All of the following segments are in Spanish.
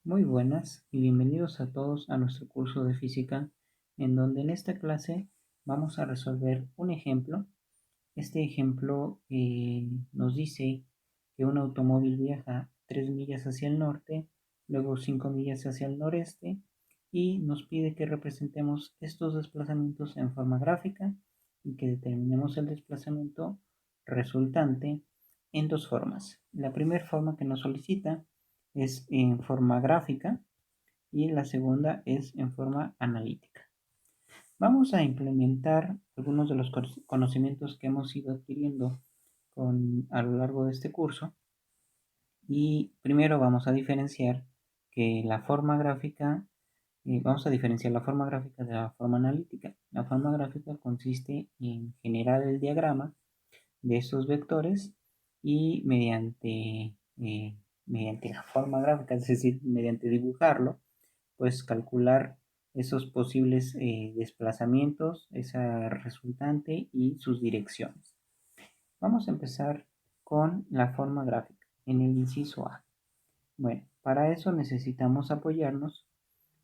Muy buenas y bienvenidos a todos a nuestro curso de física, en donde en esta clase vamos a resolver un ejemplo. Este ejemplo nos dice que un automóvil viaja 3 millas hacia el norte, luego 5 millas hacia el noreste y nos pide que representemos estos desplazamientos en forma gráfica y que determinemos el desplazamiento resultante en dos formas. La primera forma que nos solicita es en forma gráfica y la segunda es en forma analítica. Vamos a implementar algunos de los conocimientos que hemos ido adquiriendo a lo largo de este curso y primero vamos a diferenciar que la forma gráfica, vamos a diferenciar la forma gráfica de la forma analítica. La forma gráfica consiste en generar el diagrama de esos vectores y mediante la forma gráfica, es decir, mediante dibujarlo, pues calcular esos posibles desplazamientos, esa resultante y sus direcciones. Vamos a empezar con la forma gráfica en el inciso A. Bueno, para eso necesitamos apoyarnos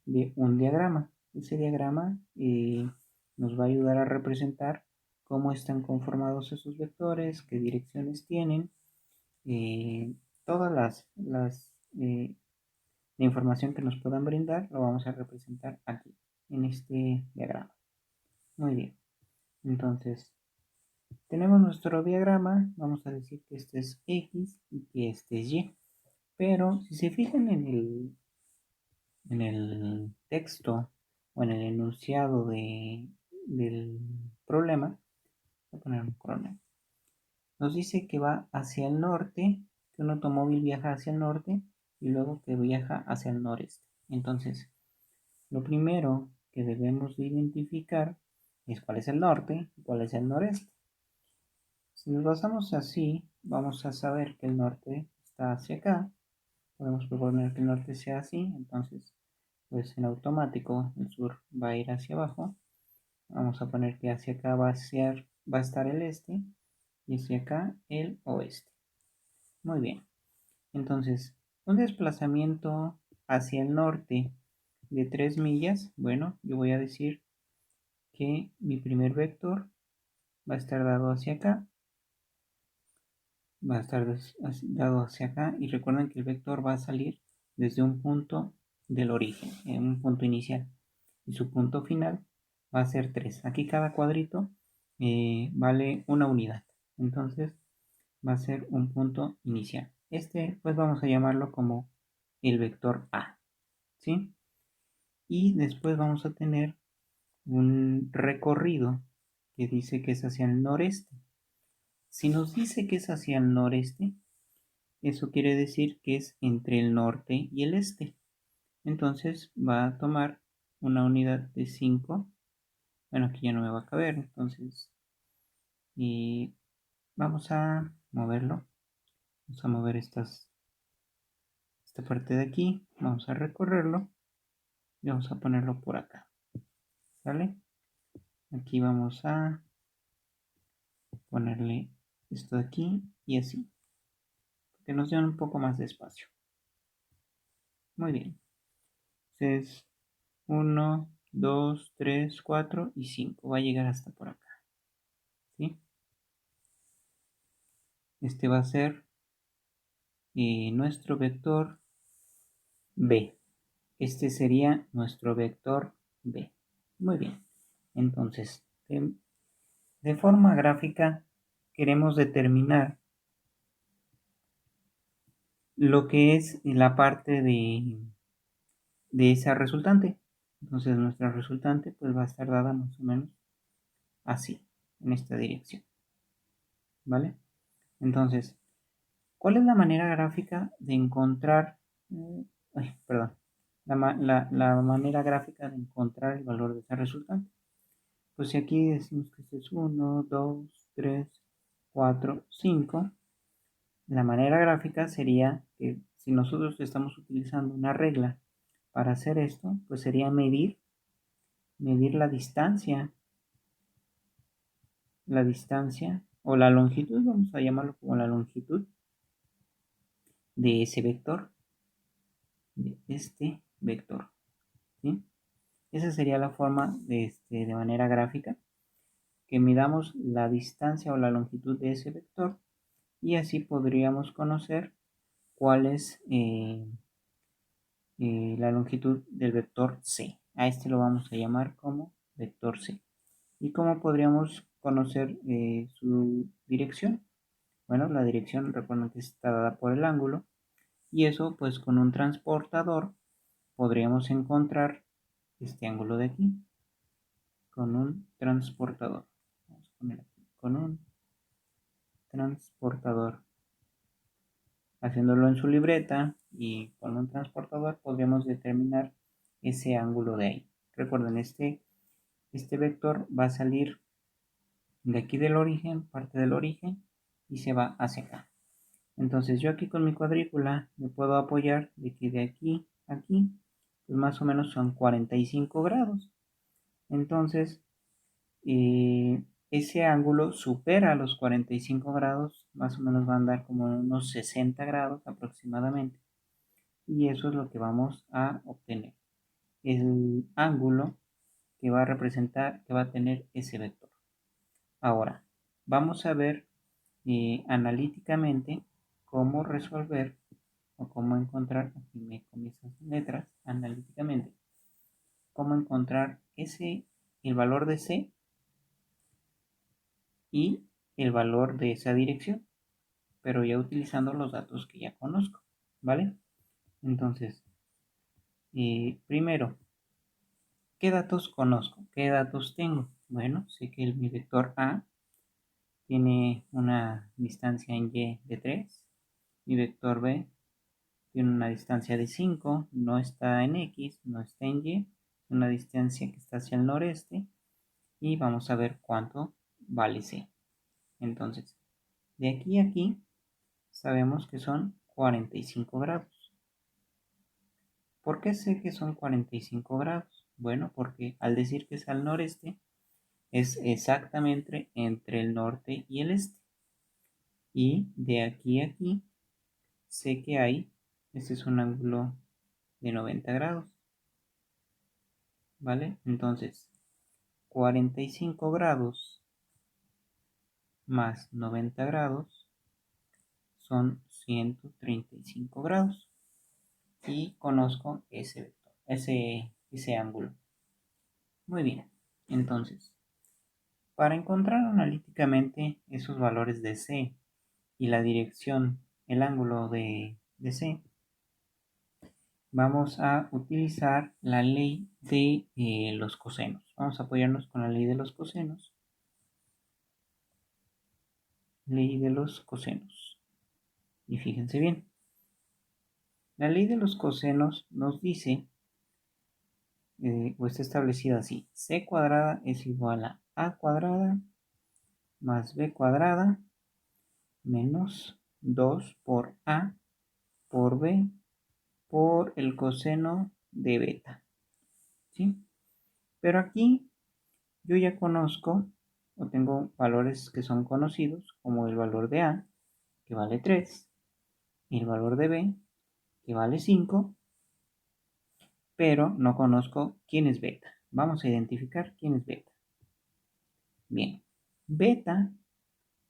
de un diagrama. Ese diagrama nos va a ayudar a representar cómo están conformados esos vectores, qué direcciones tienen, todas la información que nos puedan brindar lo vamos a representar aquí, en este diagrama. Muy bien, entonces tenemos nuestro diagrama, vamos a decir que este es X y que este es Y, pero si se fijan en el texto o en el enunciado del problema, voy a poner un coronel, nos dice que va hacia el norte, que un automóvil viaja hacia el norte y luego que viaja hacia el noreste. Entonces, lo primero que debemos de identificar es cuál es el norte y cuál es el noreste. Si nos basamos así, vamos a saber que el norte está hacia acá. Podemos proponer que el norte sea así, entonces pues en automático el sur va a ir hacia abajo. Vamos a poner que hacia acá va a estar el este y hacia acá el oeste. Muy bien. Entonces, un desplazamiento hacia el norte de 3 millas, bueno, yo voy a decir que mi primer vector va a estar dado hacia acá, va a estar dado hacia acá y recuerden que el vector va a salir desde un punto del origen, en un punto inicial y su punto final va a ser 3. Aquí cada cuadrito vale una unidad, entonces va a ser un punto inicial. Este pues vamos a llamarlo como el vector A, ¿sí? Y después vamos a tener un recorrido que dice que es hacia el noreste. Si nos dice que es hacia el noreste, eso quiere decir que es entre el norte y el este. Entonces va a tomar una unidad de 5. Bueno, aquí ya no me va a caber, entonces y vamos a moverlo. Vamos a mover esta parte de aquí. Vamos a recorrerlo y vamos a ponerlo por acá. ¿Sale? Aquí vamos a ponerle esto de aquí y así. Que nos den un poco más de espacio. Muy bien. Entonces, 1, 2, 3, 4 y 5. Va a llegar hasta por acá. ¿Sí? Este va a ser nuestro vector B. Este sería nuestro vector B. Muy bien. Entonces, de forma gráfica, queremos determinar lo que es la parte de esa resultante. Entonces, nuestra resultante pues va a estar dada más o menos así, en esta dirección. ¿Vale? Entonces, ¿cuál es la manera gráfica de encontrar, perdón, la manera gráfica de encontrar el valor de esa resultante? Pues si aquí decimos que este es 1, 2, 3, 4, 5, la manera gráfica sería que si nosotros estamos utilizando una regla para hacer esto, pues sería medir la distancia o la longitud, vamos a llamarlo como la longitud de ese vector. de este vector, ¿sí? Esa sería la forma de manera gráfica, que midamos la distancia o la longitud de ese vector y así podríamos conocer cuál es la longitud del vector C. A este lo vamos a llamar como vector C. ¿Y cómo podríamos conocer su dirección? Bueno, la dirección, recuerden que está dada por el ángulo, y eso pues con un transportador podríamos encontrar este ángulo de aquí, con un transportador. Vamos a poner aquí, con un transportador. Haciéndolo en su libreta y con un transportador podríamos determinar ese ángulo de ahí. Recuerden, este vector va a salir de aquí del origen, parte del origen, y se va hacia acá. Entonces yo aquí con mi cuadrícula me puedo apoyar de que de aquí a aquí, pues más o menos son 45 grados. Entonces, ese ángulo supera los 45 grados, más o menos va a andar como en unos 60 grados aproximadamente. Y eso es lo que vamos a obtener. El ángulo que va a representar, que va a tener ese vector. Ahora, vamos a ver analíticamente cómo resolver o cómo encontrar, aquí me comienzan esas letras, analíticamente, cómo encontrar el valor de C y el valor de esa dirección, pero ya utilizando los datos que ya conozco, ¿vale? Entonces, primero, ¿qué datos conozco? ¿Qué datos tengo? Bueno, sé que mi vector A tiene una distancia en Y de 3, mi vector B tiene una distancia de 5, no está en X, no está en Y, una distancia que está hacia el noreste, y vamos a ver cuánto vale C. Entonces, de aquí a aquí sabemos que son 45 grados. ¿Por qué sé que son 45 grados? Bueno, porque al decir que es al noreste, es exactamente entre el norte y el este. Y de aquí a aquí sé que este es un ángulo de 90 grados, ¿vale? Entonces, 45 grados más 90 grados son 135 grados. Y conozco ese vector, ese ángulo. Muy bien, entonces, para encontrar analíticamente esos valores de C y la dirección, el ángulo de C, vamos a utilizar la ley de los cosenos. Vamos a apoyarnos con la ley de los cosenos. Ley de los cosenos. Y fíjense bien, la ley de los cosenos nos dice, o está establecida así: C cuadrada es igual a cuadrada más B cuadrada menos 2 por A por B por el coseno de beta, ¿sí? Pero aquí yo ya conozco o tengo valores que son conocidos, como el valor de A, que vale 3, y el valor de B, que vale 5, pero no conozco quién es beta. Vamos a identificar quién es beta. Bien, beta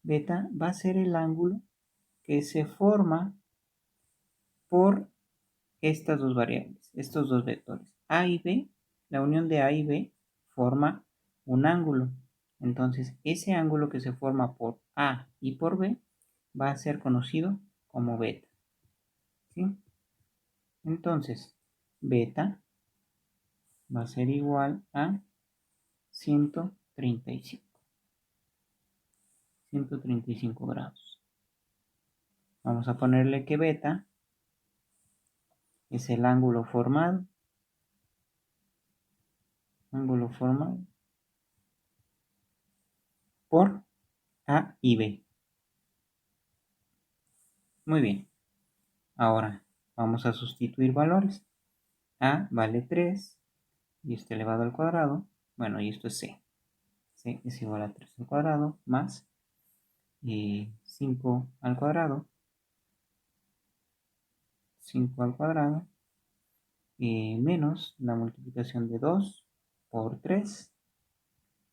va a ser el ángulo que se forma por estas dos variables, estos dos vectores. A y B, la unión de A y B forma un ángulo. Entonces, ese ángulo que se forma por A y por B va a ser conocido como beta, ¿sí? Entonces, beta va a ser igual a 135. 135 grados. Vamos a ponerle que beta es el ángulo formado por A y B. Muy bien. Ahora vamos a sustituir valores. A vale 3 y esto elevado al cuadrado. Bueno, y esto es C. C es igual a 3 al cuadrado más 5 al cuadrado. 5 al cuadrado menos la multiplicación de 2 por 3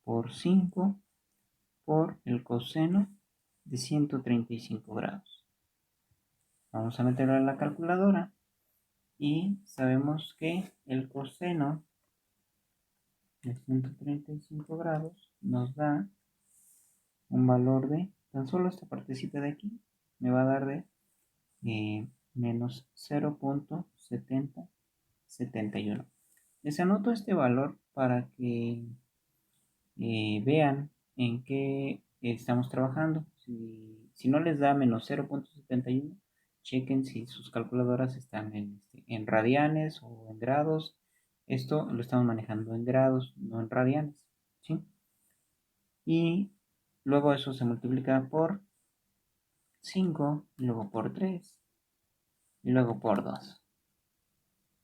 por 5 por el coseno de 135 grados. Vamos a meterlo en la calculadora y sabemos que el coseno de 135 grados nos da un valor de, tan solo esta partecita de aquí, me va a dar de menos 0.7071. Les anoto este valor para que vean en qué estamos trabajando. Si no les da menos 0.71, chequen si sus calculadoras están en radianes o en grados. Esto lo estamos manejando en grados, no en radianes, ¿sí? Y luego eso se multiplica por 5, y luego por 3, y luego por 2.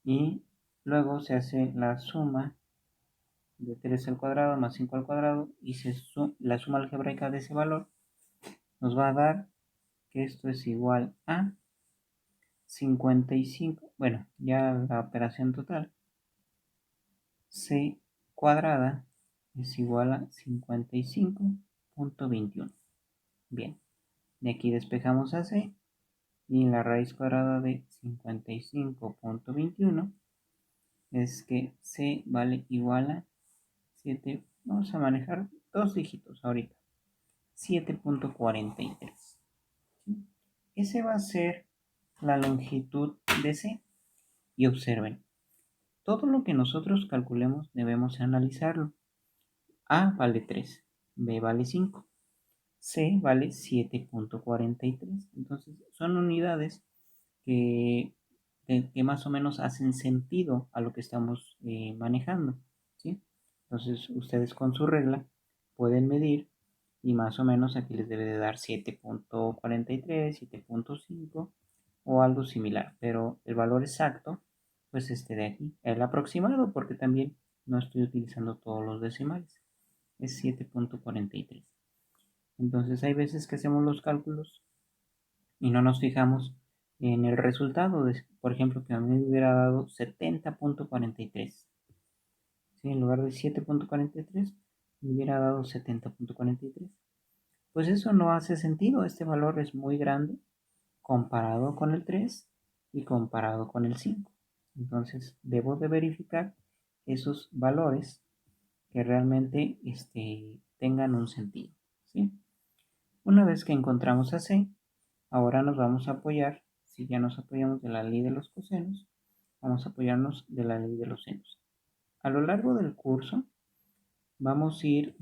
Y luego se hace la suma de 3 al cuadrado más 5 al cuadrado y la suma algebraica de ese valor nos va a dar que esto es igual a 55, bueno, ya la operación total, c cuadrada es igual a 55.21. Bien, de aquí despejamos a c y la raíz cuadrada de 55.21 es que c vale igual a 7, vamos a manejar dos dígitos ahorita, 7.43. ¿Sí? Ese va a ser la longitud de C. Y observen, todo lo que nosotros calculemos debemos analizarlo. A vale 3, B vale 5, C vale 7.43. Entonces son unidades que, que más o menos hacen sentido a lo que estamos manejando, ¿sí? Entonces ustedes con su regla pueden medir y más o menos aquí les debe de dar 7.43, 7.5 o algo similar, pero el valor exacto pues este de aquí, el aproximado, porque también no estoy utilizando todos los decimales, es 7.43. Entonces hay veces que hacemos los cálculos y no nos fijamos en el resultado, por ejemplo, que a mí me hubiera dado 70.43. ¿Sí? En lugar de 7.43 me hubiera dado 70.43. Pues eso no hace sentido, este valor es muy grande comparado con el 3 y comparado con el 5. Entonces debo de verificar esos valores que realmente tengan un sentido, ¿sí? Una vez que encontramos a C, ahora nos vamos a apoyar, si ya nos apoyamos de la ley de los cosenos, vamos a apoyarnos de la ley de los senos. A lo largo del curso vamos a ir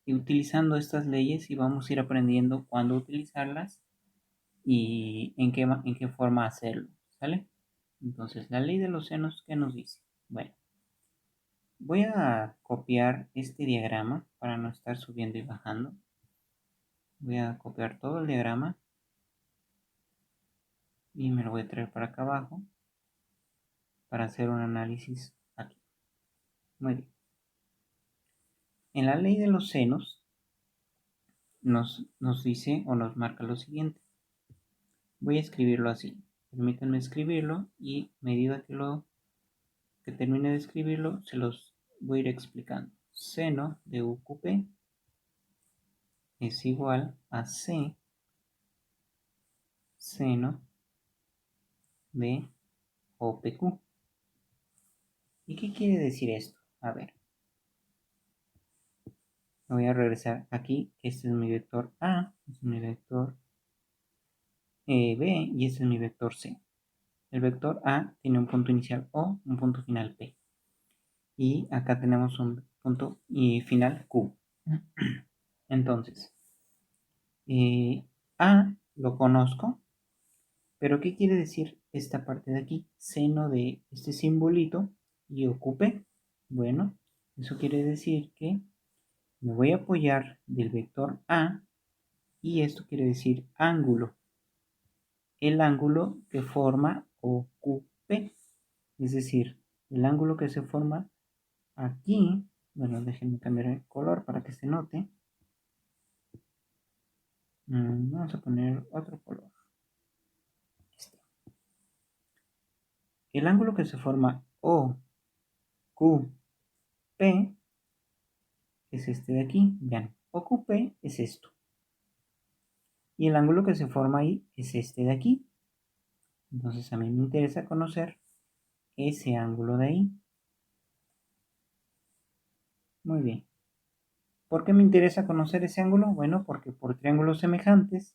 utilizando estas leyes y vamos a ir aprendiendo cuándo utilizarlas y en qué forma hacerlo, ¿sale? Entonces, la ley de los senos, ¿qué nos dice? Bueno, voy a copiar este diagrama para no estar subiendo y bajando. Voy a copiar todo el diagrama y me lo voy a traer para acá abajo para hacer un análisis aquí. Muy bien. En la ley de los senos nos dice o nos marca lo siguiente. Voy a escribirlo así. Permítanme escribirlo y a medida que termine de escribirlo se los voy a ir explicando. Seno de UQP es igual a C seno de OPQ. ¿Y qué quiere decir esto? A ver, me voy a regresar aquí. Este es mi vector A, este es mi vector B y este es mi vector C. El vector A tiene un punto inicial O, un punto final P. Y acá tenemos un punto final Q. Entonces, A lo conozco, pero ¿qué quiere decir esta parte de aquí? Seno de este simbolito y ocupe. Bueno, eso quiere decir que me voy a apoyar del vector A y esto quiere decir ángulo. El ángulo que forma OQP, es decir, el ángulo que se forma aquí. Bueno, déjenme cambiar el color para que se note. Vamos a poner otro color. Este. El ángulo que se forma OQP es este de aquí. Vean, OQP es esto. Y el ángulo que se forma ahí es este de aquí. Entonces a mí me interesa conocer ese ángulo de ahí. Muy bien. ¿Por qué me interesa conocer ese ángulo? Bueno, porque por triángulos semejantes,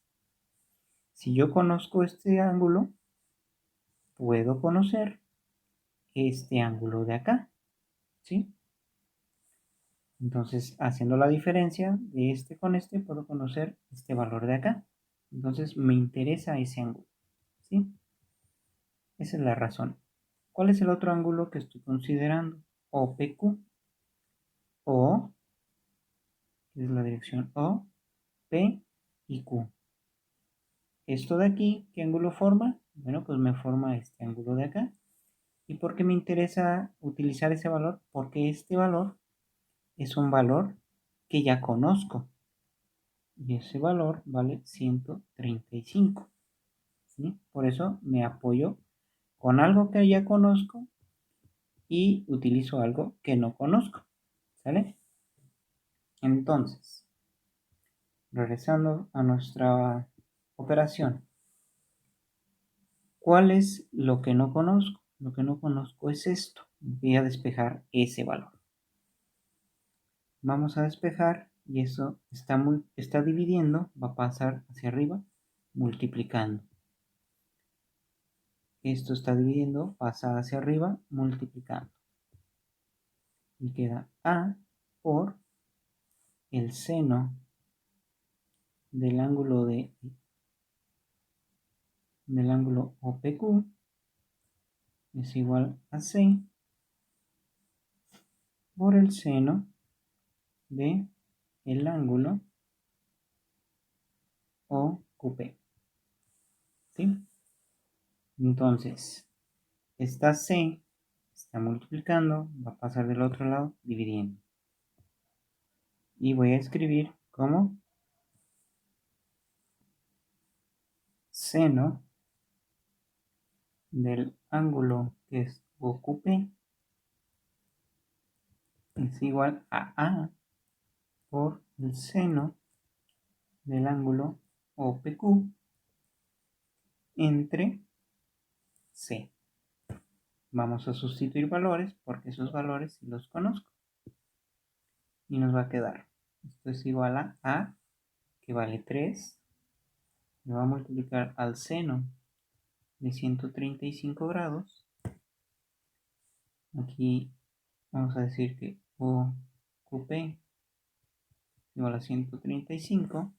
si yo conozco este ángulo, puedo conocer este ángulo de acá, ¿sí? Entonces, haciendo la diferencia de este con este, puedo conocer este valor de acá. Entonces, me interesa ese ángulo, ¿sí? Esa es la razón. ¿Cuál es el otro ángulo que estoy considerando? OPQ. O, que es la dirección O, P y Q. Esto de aquí, ¿qué ángulo forma? Bueno, pues me forma este ángulo de acá. ¿Y por qué me interesa utilizar ese valor? Porque este valor es un valor que ya conozco. Y ese valor vale 135. ¿Sí? Por eso me apoyo con algo que ya conozco y utilizo algo que no conozco. ¿Sale? Entonces, regresando a nuestra operación. ¿Cuál es lo que no conozco? Lo que no conozco es esto. Voy a despejar ese valor. Vamos a despejar y eso está dividiendo, va a pasar hacia arriba, multiplicando. Esto está dividiendo, pasa hacia arriba, multiplicando. Y queda A por el seno del ángulo OPQ es igual a C por el seno de el ángulo OQP. ¿Sí? Entonces, esta C está multiplicando, va a pasar del otro lado dividiendo. Y voy a escribir como seno del ángulo que es OQP es igual a A por el seno del ángulo OPQ entre C. Vamos a sustituir valores porque esos valores sí los conozco. Y nos va a quedar, esto es igual a A, que vale 3. Me va a multiplicar al seno de 135 grados. Aquí vamos a decir que OQP igual a 135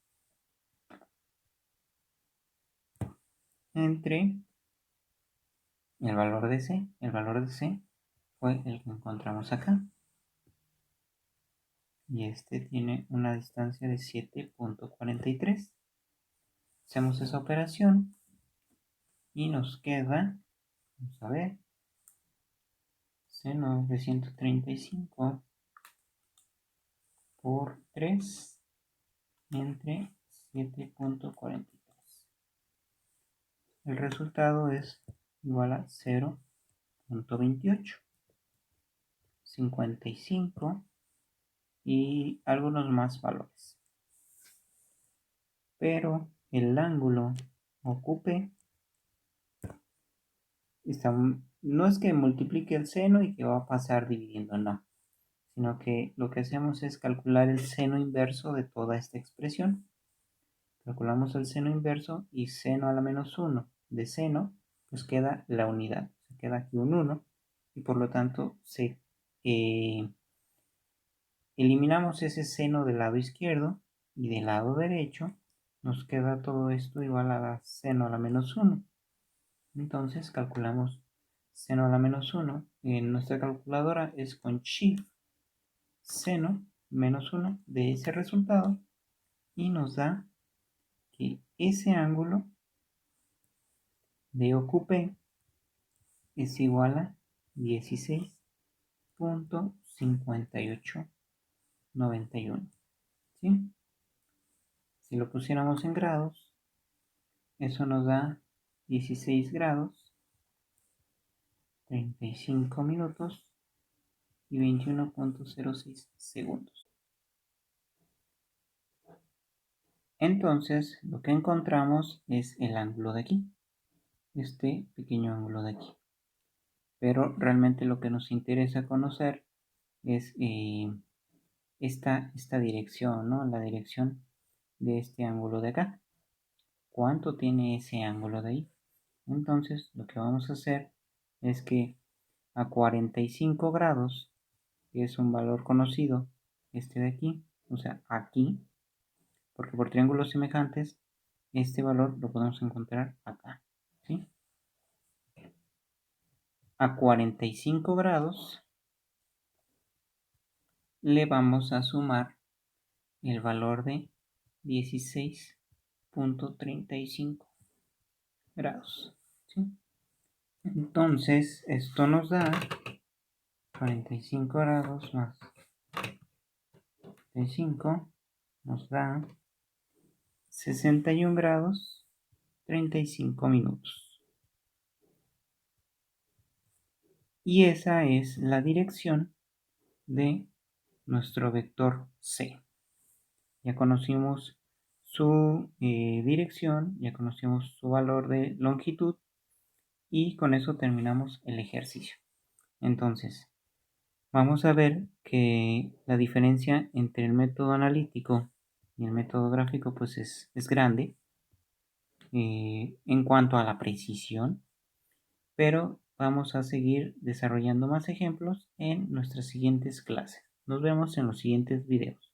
entre el valor de C. El valor de C fue el que encontramos acá. Y este tiene una distancia de 7.43. Hacemos esa operación y nos queda, vamos a ver, seno de 135 por 3 entre 7.43. El resultado es igual a 0.28, 55 y algunos más valores. Pero el ángulo ocupe no es que multiplique el seno y que va a pasar dividiendo, no, sino que lo que hacemos es calcular el seno inverso de toda esta expresión. Calculamos el seno inverso y seno a la menos 1 de seno, pues queda la unidad, queda aquí un 1 y por lo tanto eliminamos ese seno del lado izquierdo y del lado derecho nos queda todo esto igual a seno a la menos 1. Entonces calculamos seno a la menos 1. En nuestra calculadora es con shift seno menos 1 de ese resultado y nos da que ese ángulo de OQP es igual a 16.5891. ¿Sí? Si lo pusiéramos en grados, eso nos da 16 grados 35 minutos y 21.06 segundos. Entonces, lo que encontramos es el ángulo de aquí, este pequeño ángulo de aquí. Pero realmente lo que nos interesa conocer es esta dirección, ¿no? La dirección de este ángulo de acá. ¿Cuánto tiene ese ángulo de ahí? Entonces, lo que vamos a hacer es que a 45 grados, que es un valor conocido, este de aquí, o sea, aquí, porque por triángulos semejantes, este valor lo podemos encontrar acá, ¿sí? A 45 grados le vamos a sumar el valor de 16.35 grados, ¿sí? Entonces, esto nos da 45 grados más 35 nos da 61 grados 35 minutos. Y esa es la dirección de nuestro vector C. Ya conocimos su dirección, ya conocimos su valor de longitud y con eso terminamos el ejercicio. Entonces, vamos a ver que la diferencia entre el método analítico y el método gráfico pues es grande en cuanto a la precisión, pero vamos a seguir desarrollando más ejemplos en nuestras siguientes clases. Nos vemos en los siguientes videos.